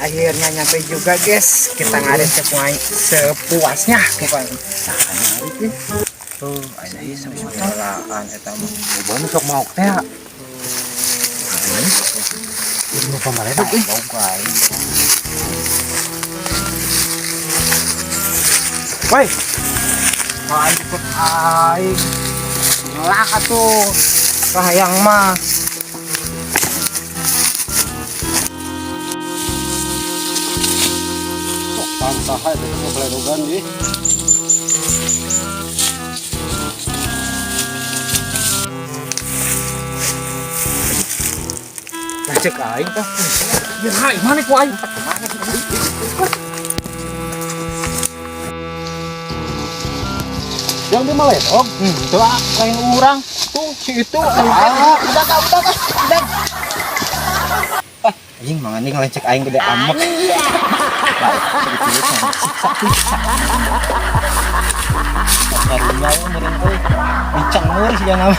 Akhirnya nyampe juga guys. Kita ngarit sepuasnya pokoknya. Tuh, ada sama kelaan eta mah. Baru sok mau teh. Ilmu pamareda euy. Woi. Main ikut aing. Ngelak atuh. Kahayang mah. Sok pantahay deh peledogan di. Cek aing teh. Ya hai mana ku aing? Yang di Maledog? Tuh lain urang. Tuh si itu. Udah. Anjing mangan nih ngelecek aing gede amat. Karunya meureun euy. Bincang meureun si jangan.